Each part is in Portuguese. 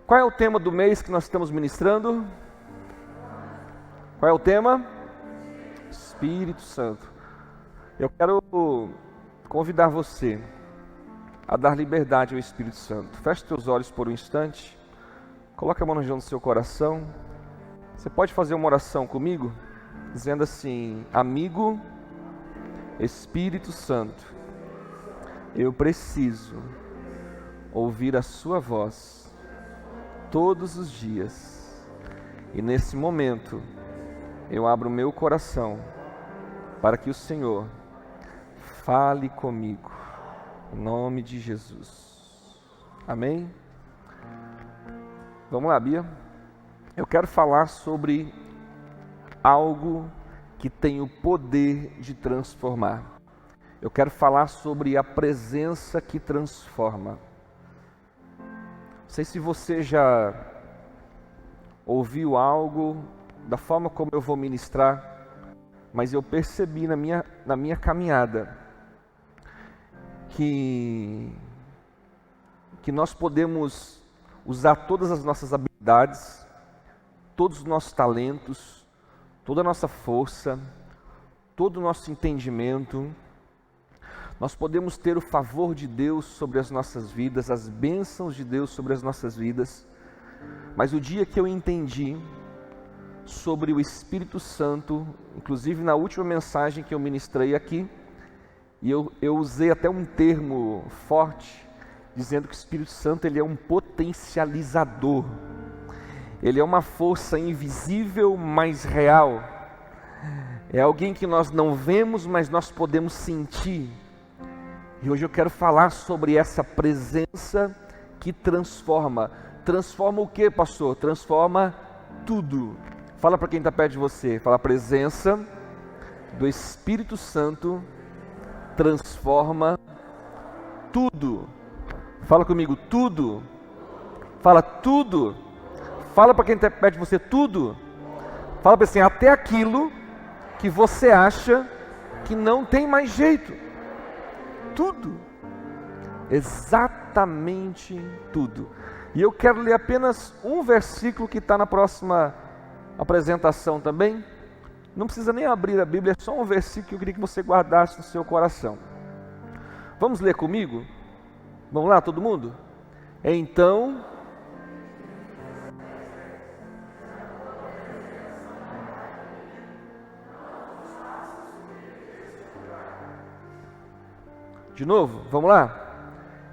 Qual é o tema do mês que nós estamos ministrando? Qual é o tema? Espírito Santo. Eu quero convidar você a dar liberdade ao Espírito Santo. Feche seus olhos por um instante. Coloque a mão na região do seu coração. Você pode fazer uma oração comigo? Dizendo assim: amigo Espírito Santo, eu preciso ouvir a sua voz todos os dias. E nesse momento, eu abro meu coração para que o Senhor fale comigo. Em nome de Jesus. Amém? Vamos lá, Bia. Eu quero falar sobre algo que tem o poder de transformar. Eu quero falar sobre a presença que transforma. Não sei se você já ouviu algo da forma como eu vou ministrar, mas eu percebi na minha caminhada que nós podemos usar todas as nossas habilidades, todos os nossos talentos, toda a nossa força, todo o nosso entendimento. Nós podemos ter o favor de Deus sobre as nossas vidas, as bênçãos de Deus sobre as nossas vidas, mas o dia que eu entendi sobre o Espírito Santo, inclusive na última mensagem que eu ministrei aqui, e eu usei até um termo forte, dizendo que o Espírito Santo ele é um potencializador. Ele é uma força invisível, mas real. É alguém que nós não vemos, mas nós podemos sentir. E hoje eu quero falar sobre essa presença que transforma. Transforma o que, pastor? Transforma tudo. Fala para quem está perto de você. Fala: a presença do Espírito Santo transforma tudo. Fala comigo: tudo. Fala: tudo. Fala para quem está perto de você: tudo. Fala para assim: até aquilo que você acha que não tem mais jeito. Tudo. Exatamente tudo. E eu quero ler apenas um versículo que está na próxima apresentação também. Não precisa nem abrir a Bíblia, é só um versículo que eu queria que você guardasse no seu coração. Vamos ler comigo? Vamos lá, todo mundo? Então... De novo, vamos lá?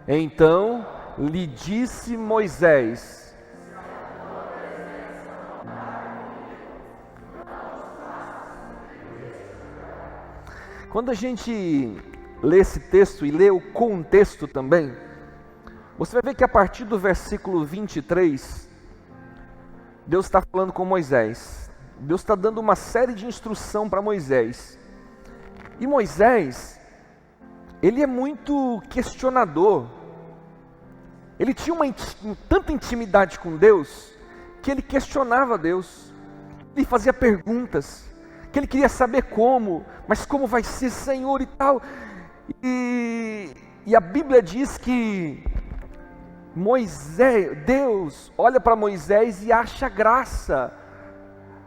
Então lhe disse Moisés: quando a gente lê esse texto e lê o contexto também, você vai ver que a partir do versículo 23, Deus está falando com Moisés. Deus está dando uma série de instrução para Moisés. E Moisés, ele é muito questionador. Ele tinha tanta intimidade com Deus, que ele questionava Deus. Ele fazia perguntas, que ele queria saber como, mas como vai ser, Senhor, e tal. E a Bíblia diz que Deus olha para Moisés e acha graça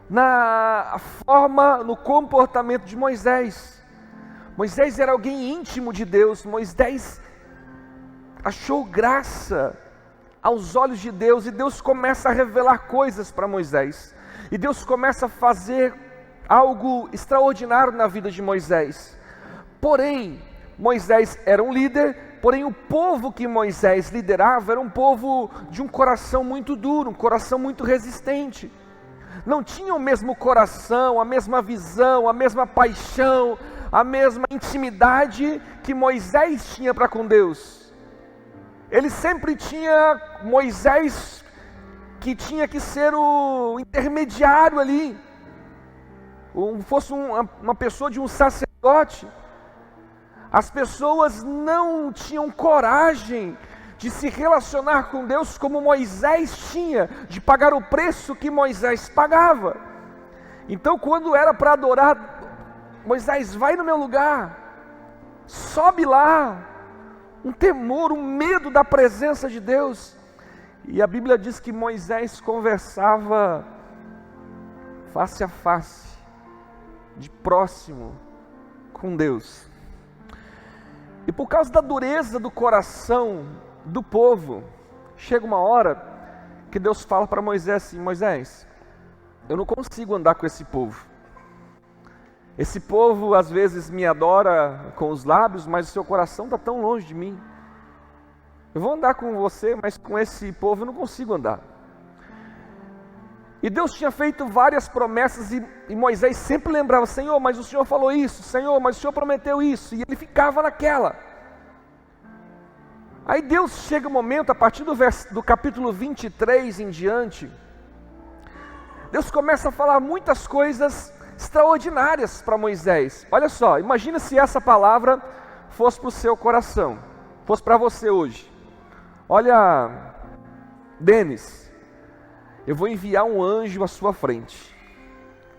na forma, no comportamento de Moisés. Moisés era alguém íntimo de Deus. Moisés achou graça aos olhos de Deus, e Deus começa a revelar coisas para Moisés, e Deus começa a fazer algo extraordinário na vida de Moisés. Porém, Moisés era um líder, porém o povo que Moisés liderava era um povo de um coração muito duro, um coração muito resistente. Não tinha o mesmo coração, a mesma visão, a mesma paixão, a mesma intimidade que Moisés tinha para com Deus. Ele sempre tinha Moisés, que tinha que ser o intermediário ali, fosse uma pessoa de um sacerdote. As pessoas não tinham coragem de se relacionar com Deus como Moisés tinha, de pagar o preço que Moisés pagava. Então, quando era para adorar, Moisés, vai no meu lugar, sobe lá. Um temor, um medo da presença de Deus. E a Bíblia diz que Moisés conversava face a face, de próximo com Deus. E por causa da dureza do coração do povo, chega uma hora que Deus fala para Moisés assim: Moisés, eu não consigo andar com esse povo. Esse povo às vezes me adora com os lábios, mas o seu coração está tão longe de mim. Eu vou andar com você, mas com esse povo eu não consigo andar. E Deus tinha feito várias promessas e Moisés sempre lembrava: Senhor, mas o Senhor falou isso, Senhor, mas o Senhor prometeu isso. E ele ficava naquela. Aí Deus chega um momento, a partir do capítulo 23 em diante, Deus começa a falar muitas coisas extraordinárias para Moisés. Olha só, imagina se essa palavra fosse para o seu coração, fosse para você hoje. Olha, Denis, eu vou enviar um anjo à sua frente.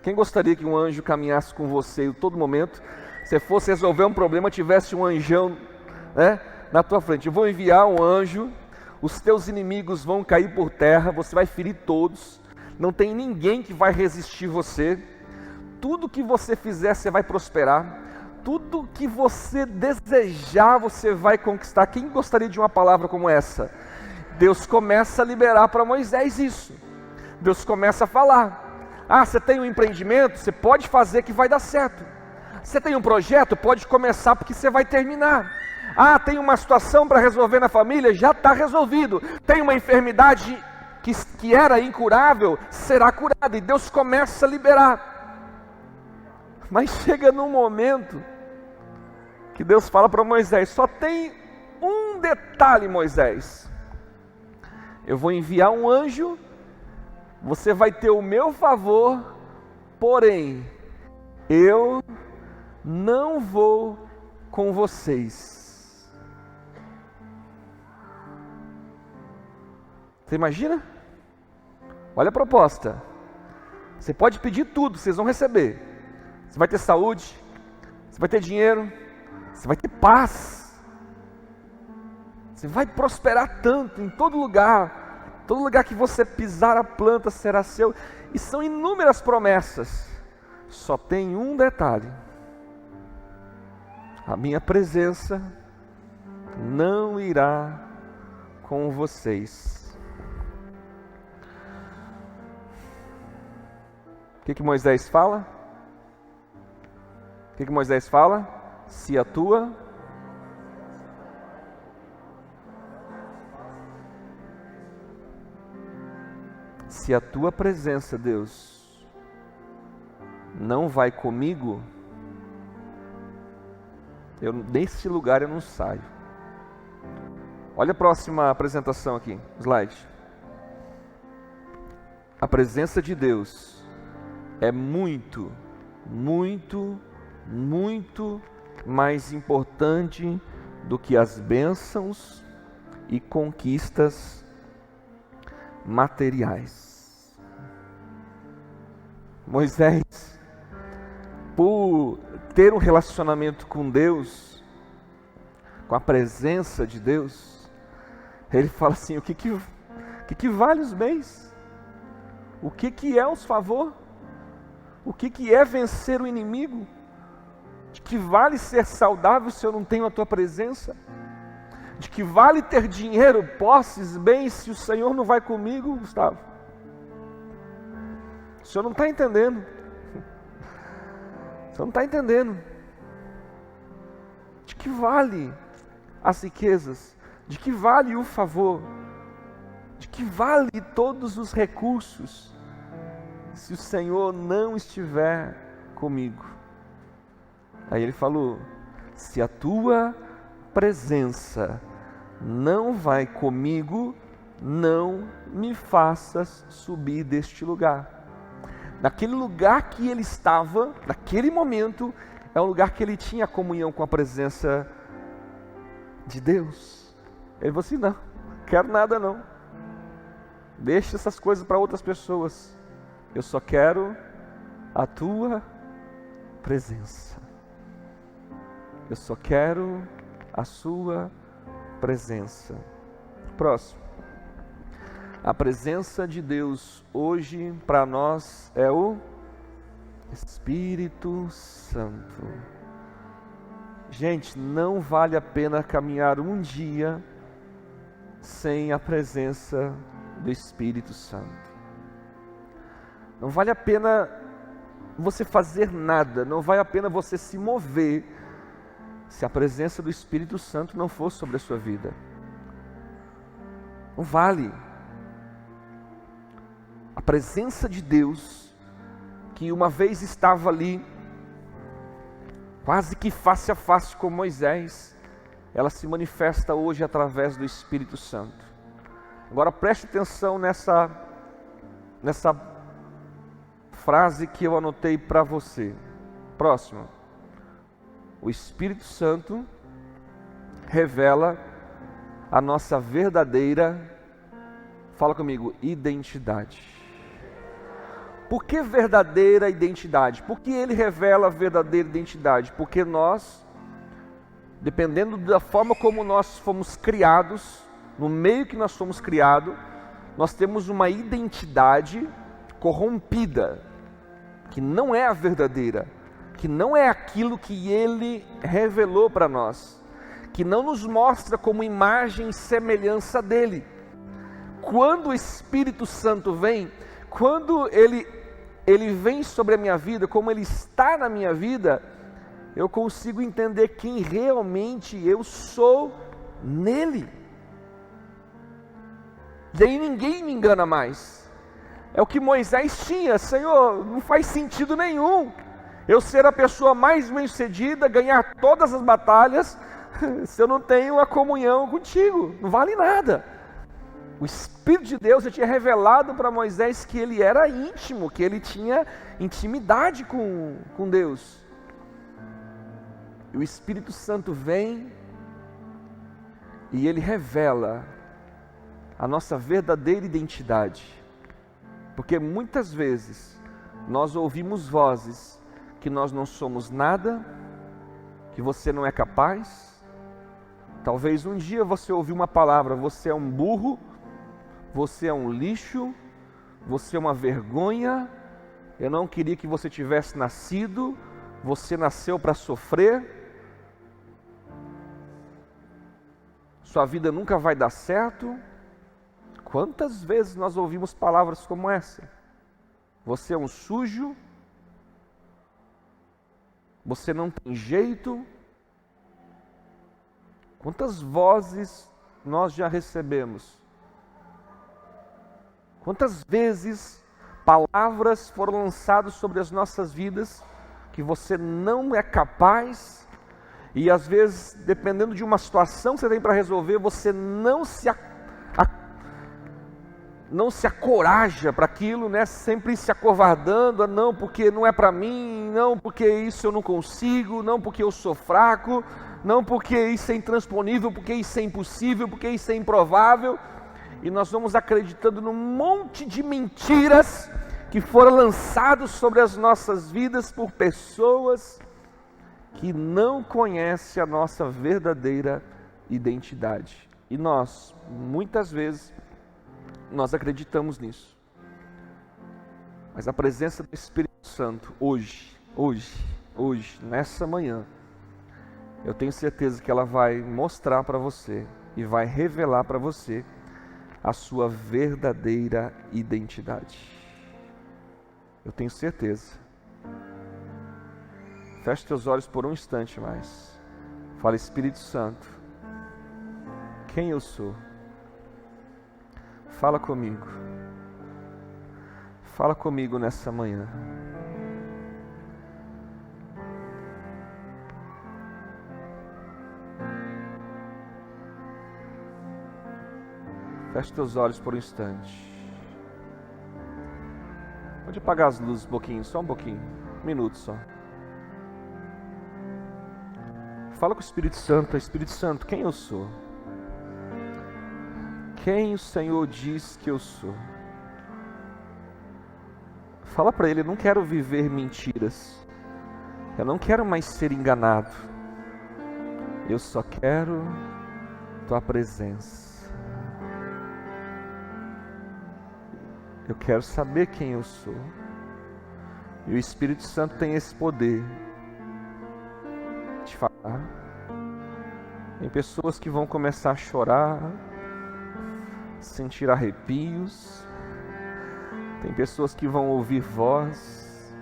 Quem gostaria que um anjo caminhasse com você em todo momento? Se fosse resolver um problema, tivesse um anjão, né, na tua frente. Eu vou enviar um anjo, os teus inimigos vão cair por terra, você vai ferir todos, não tem ninguém que vai resistir você. Tudo que você fizer, você vai prosperar. Tudo que você desejar, você vai conquistar. Quem gostaria de uma palavra como essa? Deus começa a liberar para Moisés isso. Deus começa a falar: ah, você tem um empreendimento? Você pode fazer que vai dar certo. Você tem um projeto? Pode começar porque você vai terminar. Ah, tem uma situação para resolver na família? Já está resolvido. Tem uma enfermidade que era incurável? Será curada. E Deus começa a liberar. Mas chega num momento que Deus fala para Moisés: só tem um detalhe, Moisés. Eu vou enviar um anjo, você vai ter o meu favor, porém, eu não vou com vocês. Você imagina? Olha a proposta. Você pode pedir tudo, vocês vão receber. Você vai ter saúde, você vai ter dinheiro, você vai ter paz, você vai prosperar tanto em todo lugar que você pisar a planta será seu. E são inúmeras promessas, só tem um detalhe: a minha presença não irá com vocês. O que Moisés fala? O que Moisés fala? Se a tua presença, Deus, não vai comigo, nesse lugar eu não saio. Olha a próxima apresentação aqui, slide. A presença de Deus é muito, muito, muito mais importante do que as bênçãos e conquistas materiais. Moisés, por ter um relacionamento com Deus, com a presença de Deus, ele fala assim: o que vale os bens? O que é os favor? O que é vencer o inimigo? De que vale ser saudável se eu não tenho a tua presença? De que vale ter dinheiro, posses, bens, se o Senhor não vai comigo, Gustavo? O Senhor não está entendendo. O Senhor não está entendendo. De que vale as riquezas? De que vale o favor? De que vale todos os recursos se o Senhor não estiver comigo? Aí ele falou: se a tua presença não vai comigo, não me faças subir deste lugar. Naquele lugar que ele estava, naquele momento, é um lugar que ele tinha comunhão com a presença de Deus. Ele falou assim: não, quero nada não. Deixa essas coisas para outras pessoas. Eu só quero a tua presença. Eu só quero a sua presença. Próximo. A presença de Deus hoje para nós é o Espírito Santo. Gente, não vale a pena caminhar um dia sem a presença do Espírito Santo. Não vale a pena você fazer nada, não vale a pena você se mover se a presença do Espírito Santo não for sobre a sua vida. Não vale. A presença de Deus, que uma vez estava ali, quase que face a face com Moisés, ela se manifesta hoje através do Espírito Santo. Agora preste atenção nessa frase que eu anotei para você. Próximo. O Espírito Santo revela a nossa verdadeira, fala comigo, identidade. Por que verdadeira identidade? Por que ele revela a verdadeira identidade? Porque nós, dependendo da forma como nós fomos criados, no meio que nós fomos criados, nós temos uma identidade corrompida, que não é a verdadeira, que não é aquilo que ele revelou para nós, que não nos mostra como imagem e semelhança dele. Quando o Espírito Santo vem, quando ele vem sobre a minha vida, como ele está na minha vida, eu consigo entender quem realmente eu sou nele. E aí ninguém me engana mais. É o que Moisés tinha. Senhor, não faz sentido nenhum eu ser a pessoa mais bem-sucedida, ganhar todas as batalhas, se eu não tenho a comunhão contigo. Não vale nada. O Espírito de Deus já tinha revelado para Moisés que ele era íntimo, que ele tinha intimidade com Deus. E o Espírito Santo vem e ele revela a nossa verdadeira identidade. Porque muitas vezes nós ouvimos vozes que nós não somos nada, que você não é capaz. Talvez um dia você ouviu uma palavra, você é um burro, você é um lixo, você é uma vergonha, eu não queria que você tivesse nascido, você nasceu para sofrer, sua vida nunca vai dar certo. Quantas vezes nós ouvimos palavras como essa? Você é um sujo, você não tem jeito. Quantas vozes nós já recebemos? Quantas vezes palavras foram lançadas sobre as nossas vidas que você não é capaz, e às vezes, dependendo de uma situação que você tem para resolver, você não se acoraja para aquilo, né? Sempre se acovardando, não, porque não é para mim, não, porque isso eu não consigo, não, porque eu sou fraco, não, porque isso é intransponível, porque isso é impossível, porque isso é improvável. E nós vamos acreditando num monte de mentiras que foram lançadas sobre as nossas vidas por pessoas que não conhecem a nossa verdadeira identidade. E nós, muitas vezes, nós acreditamos nisso. Mas a presença do Espírito Santo, hoje, nessa manhã, eu tenho certeza que ela vai mostrar para você e vai revelar para você a sua verdadeira identidade. Eu tenho certeza. Feche teus olhos por um instante mais. Fala, Espírito Santo, quem eu sou? Fala comigo. Fala comigo nessa manhã. Feche teus olhos por um instante. Pode apagar as luzes um pouquinho, só um pouquinho. Um minuto só. Fala com o Espírito Santo. Espírito Santo, quem eu sou? Quem o Senhor diz que eu sou? Fala para Ele, eu não quero viver mentiras. Eu não quero mais ser enganado. Eu só quero Tua presença. Eu quero saber quem eu sou. E o Espírito Santo tem esse poder de falar. Tem pessoas que vão começar a chorar, sentir arrepios. Tem pessoas que vão ouvir voz.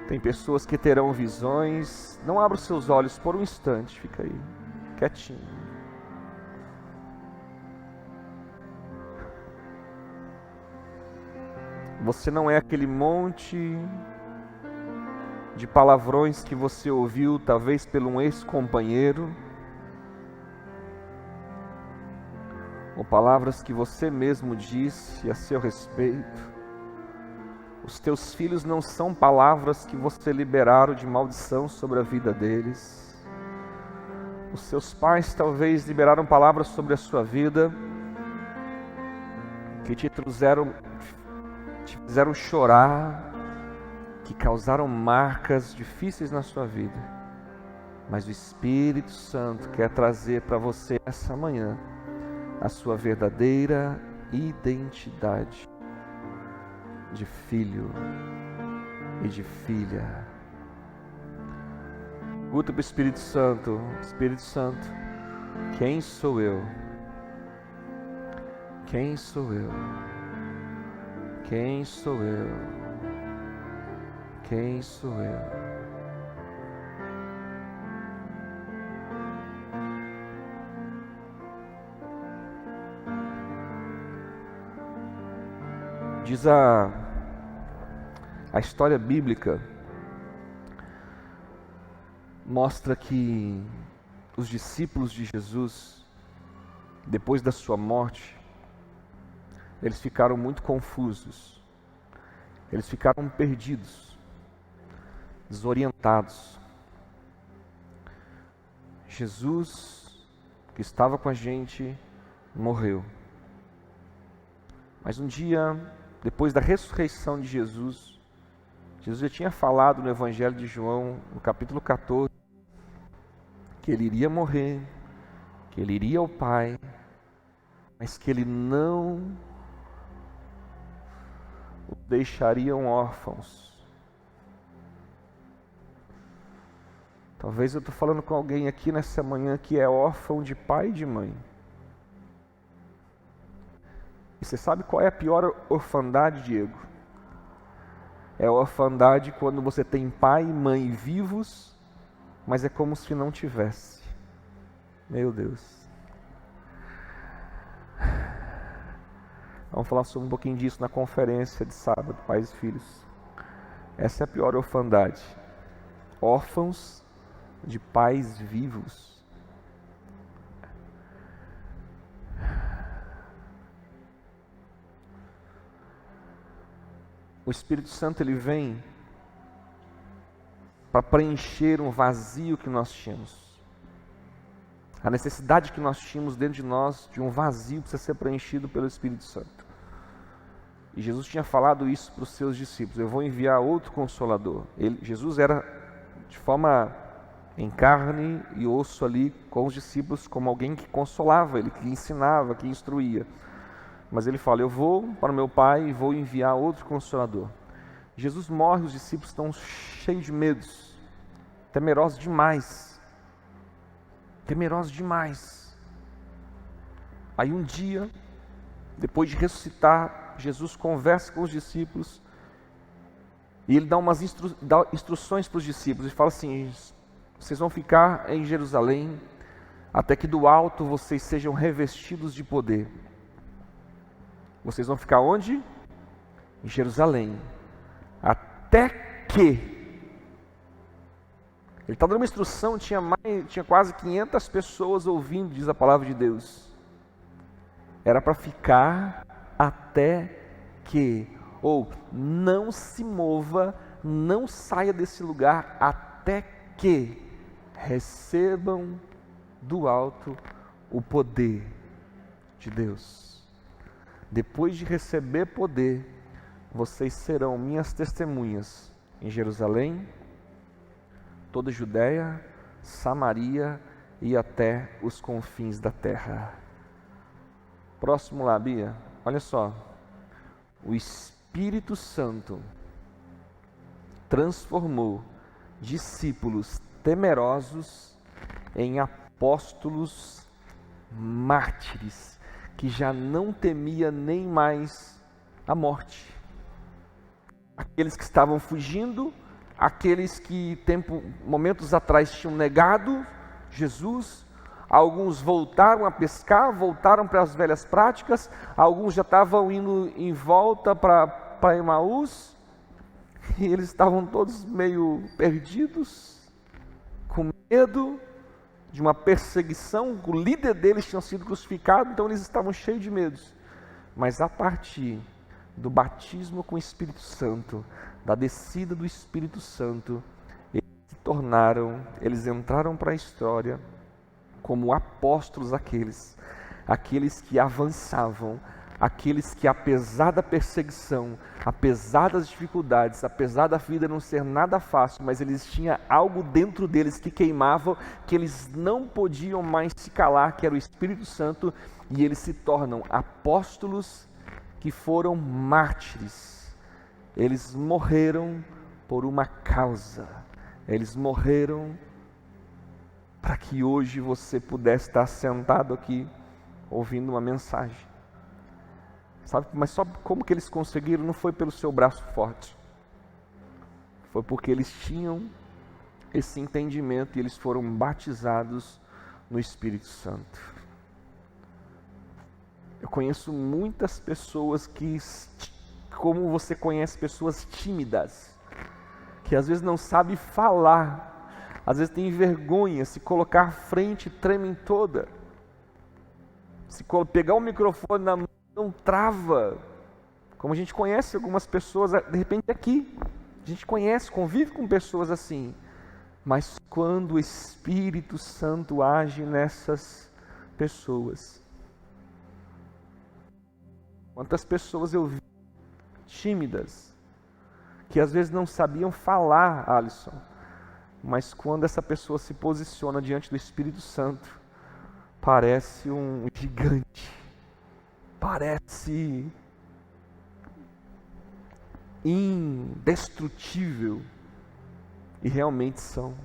Tem pessoas que terão visões. Não abra os seus olhos por um instante, fica aí, quietinho. Você não é aquele monte de palavrões que você ouviu, talvez pelo um ex-companheiro, ou palavras que você mesmo disse a seu respeito. Os teus filhos não são palavras que você liberaram de maldição sobre a vida deles. Os seus pais talvez liberaram palavras sobre a sua vida que te fizeram chorar, que causaram marcas difíceis na sua vida. Mas o Espírito Santo quer trazer para você essa manhã a sua verdadeira identidade de filho e de filha. Pergunta para o Espírito Santo: Espírito Santo, quem sou eu? Quem sou eu? Quem sou eu? Quem sou eu? Diz a história bíblica, mostra que os discípulos de Jesus, depois da sua morte, eles ficaram muito confusos, eles ficaram perdidos, desorientados. Jesus, que estava com a gente, morreu. Mas um dia, depois da ressurreição de Jesus, Jesus já tinha falado no Evangelho de João, no capítulo 14, que ele iria morrer, que ele iria ao Pai, mas que ele não o deixariam órfãos. Talvez eu estou falando com alguém aqui nessa manhã que é órfão de pai e de mãe. E você sabe qual é a pior orfandade, Diego? É a orfandade quando você tem pai e mãe vivos, mas é como se não tivesse. Meu Deus. Vamos falar sobre um pouquinho disso na conferência de sábado, pais e filhos. Essa é a pior orfandade. Órfãos de pais vivos. O Espírito Santo, ele vem para preencher um vazio que nós tínhamos. A necessidade que nós tínhamos dentro de nós, de um vazio, precisa ser preenchido pelo Espírito Santo. E Jesus tinha falado isso para os seus discípulos: eu vou enviar outro Consolador. Jesus era de forma em carne e osso ali com os discípulos, como alguém que consolava ele, que ensinava, que instruía. Mas ele fala: eu vou para o meu Pai e vou enviar outro Consolador. Jesus morre, os discípulos estão cheios de medos, temerosos demais. Temerosos demais. Aí um dia, depois de ressuscitar, Jesus conversa com os discípulos e ele dá umas instruções para os discípulos. Ele fala assim: vocês vão ficar em Jerusalém até que do alto vocês sejam revestidos de poder. Vocês vão ficar onde? Em Jerusalém. Até que... Ele está dando uma instrução, tinha quase 500 pessoas ouvindo, diz a palavra de Deus. Era para ficar até que, ou não se mova, não saia desse lugar até que recebam do alto o poder de Deus. Depois de receber poder, vocês serão minhas testemunhas em Jerusalém, toda a Judéia, Samaria e até os confins da terra. Próximo lá, Bia. Olha só. o Espírito Santo transformou discípulos temerosos em apóstolos mártires, que já não temia nem mais a morte. Aqueles que estavam fugindo, aqueles que momentos atrás tinham negado Jesus, alguns voltaram a pescar, voltaram para as velhas práticas, alguns já estavam indo em volta para Emaús, e eles estavam todos meio perdidos, com medo de uma perseguição. O líder deles tinha sido crucificado, então eles estavam cheios de medos. Mas a partir do batismo com o Espírito Santo, da descida do Espírito Santo, eles entraram para a história como apóstolos, aqueles que avançavam, aqueles que, apesar da perseguição, apesar das dificuldades, apesar da vida não ser nada fácil, mas eles tinham algo dentro deles que queimava, que eles não podiam mais se calar, que era o Espírito Santo, e eles se tornam apóstolos que foram mártires. Eles morreram por uma causa, eles morreram para que hoje você pudesse estar sentado aqui ouvindo uma mensagem. Sabe, mas só como que eles conseguiram? Não foi pelo seu braço forte, foi porque eles tinham esse entendimento e eles foram batizados no Espírito Santo. Eu conheço muitas pessoas que, como você conhece pessoas tímidas, que às vezes não sabem falar, às vezes tem vergonha, se colocar à frente, tremem toda. Se pegar o microfone na mão, não trava. Como a gente conhece algumas pessoas, de repente aqui, a gente conhece, convive com pessoas assim. Mas quando o Espírito Santo age nessas pessoas, quantas pessoas eu vi tímidas, que às vezes não sabiam falar, Alisson, mas quando essa pessoa se posiciona diante do Espírito Santo, parece um gigante, parece indestrutível, e realmente são.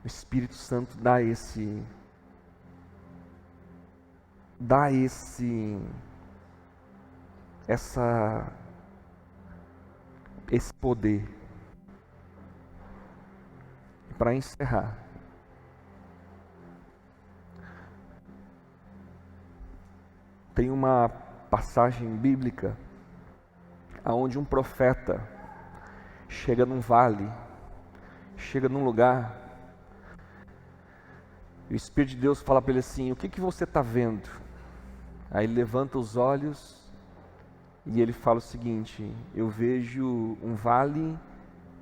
O Espírito Santo dá esse poder. E para encerrar, tem uma passagem bíblica aonde um profeta chega num vale, chega num lugar, e o Espírito de Deus fala para ele assim: o que você está vendo? Aí ele levanta os olhos e ele fala o seguinte: eu vejo um vale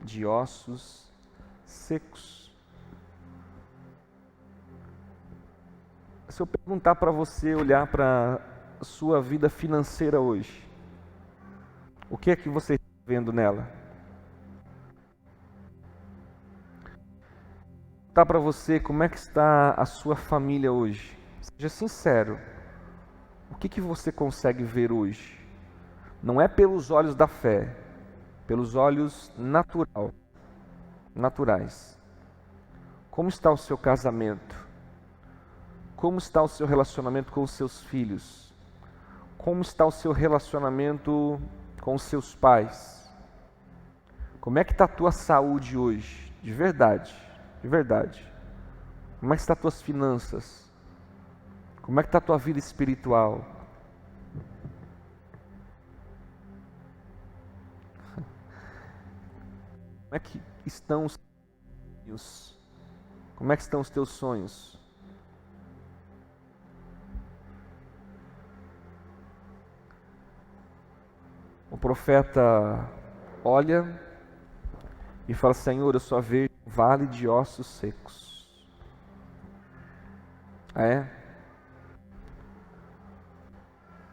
de ossos secos. Se eu perguntar para você olhar para a sua vida financeira hoje, o que é que você está vendo nela? Perguntar para você como é que está a sua família hoje. Seja sincero. O que você consegue ver hoje? Não é pelos olhos da fé, pelos olhos naturais. Como está o seu casamento? Como está o seu relacionamento com os seus filhos? Como está o seu relacionamento com os seus pais? Como é que está a tua saúde hoje? De verdade, de verdade. Como é que estão as tuas finanças? Como é que está a tua vida espiritual? Como é que estão os sonhos? Como é que estão os teus sonhos? O profeta olha e fala: Senhor, eu só vejo um vale de ossos secos.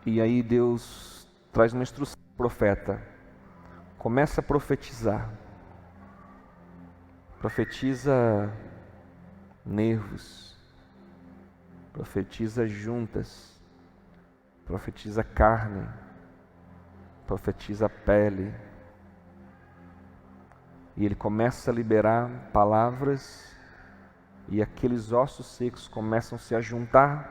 E aí Deus traz uma instrução ao profeta: começa a profetizar. Profetiza nervos, profetiza juntas, profetiza carne, profetiza a pele. E ele começa a liberar palavras, e aqueles ossos secos começam a se ajuntar,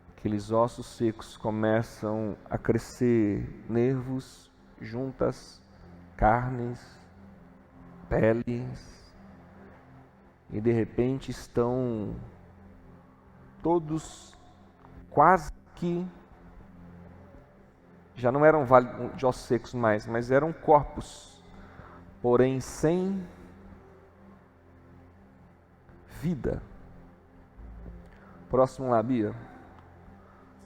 aqueles ossos secos começam a crescer nervos, juntas, carnes, peles, e de repente estão todos quase que, já não eram vale de ossos secos mais, mas eram corpos, porém sem vida. Próximo lá, Bia.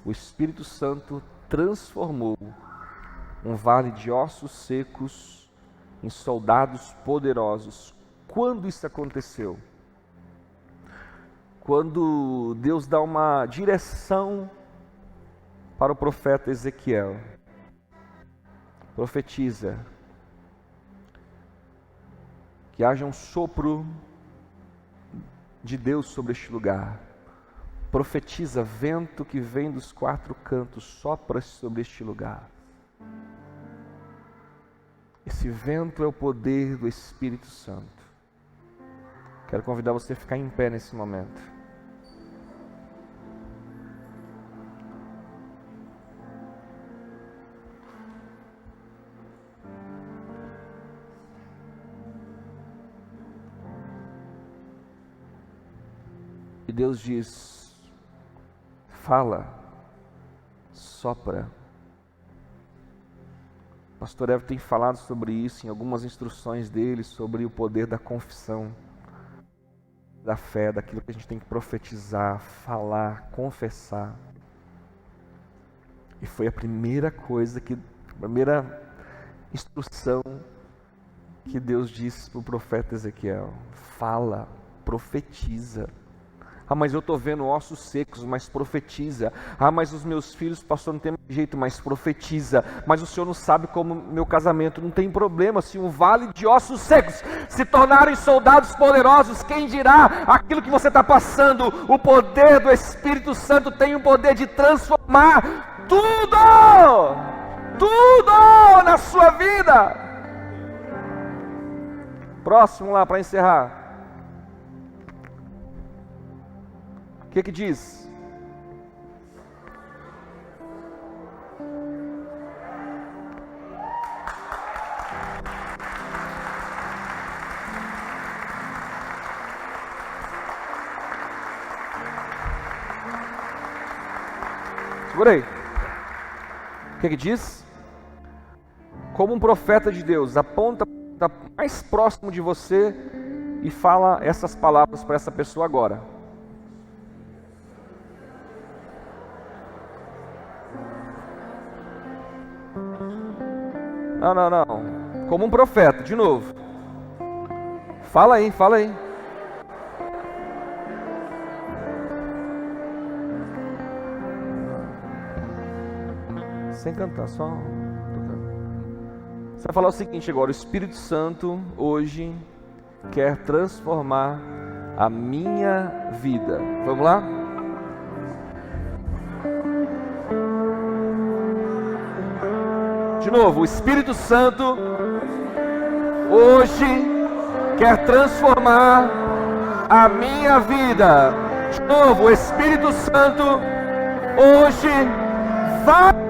O Espírito Santo transformou um vale de ossos secos em soldados poderosos. Quando isso aconteceu? Quando Deus dá uma direção para o profeta Ezequiel. Profetiza que haja um sopro de Deus sobre este lugar. Profetiza: vento que vem dos quatro cantos, sopra sobre este lugar. Esse vento é o poder do Espírito Santo. Quero convidar você a ficar em pé nesse momento. E Deus diz: fala, sopra. O pastor Evo tem falado sobre isso em algumas instruções dele, sobre o poder da confissão, da fé, daquilo que a gente tem que profetizar, falar, confessar. E foi a primeira coisa a primeira instrução que Deus disse para o profeta Ezequiel: fala, profetiza. Ah, mas eu estou vendo ossos secos, mas profetiza. Ah, mas os meus filhos, pastor, não tem jeito, mas profetiza. Mas o senhor não sabe como meu casamento. Não tem problema, se um vale de ossos secos se tornarem soldados poderosos, quem dirá aquilo que você está passando? O poder do Espírito Santo tem o poder de transformar tudo na sua vida. Próximo lá, para encerrar. O que diz? Segura aí. O que diz? Como um profeta de Deus, aponta para mais próximo de você e fala essas palavras para essa pessoa agora. Não. Como um profeta, de novo. Fala aí. Sem cantar, só tocando. Você vai falar o seguinte agora: o Espírito Santo hoje quer transformar a minha vida. Vamos lá? De novo, o Espírito Santo hoje quer transformar a minha vida. De novo, o Espírito Santo hoje vai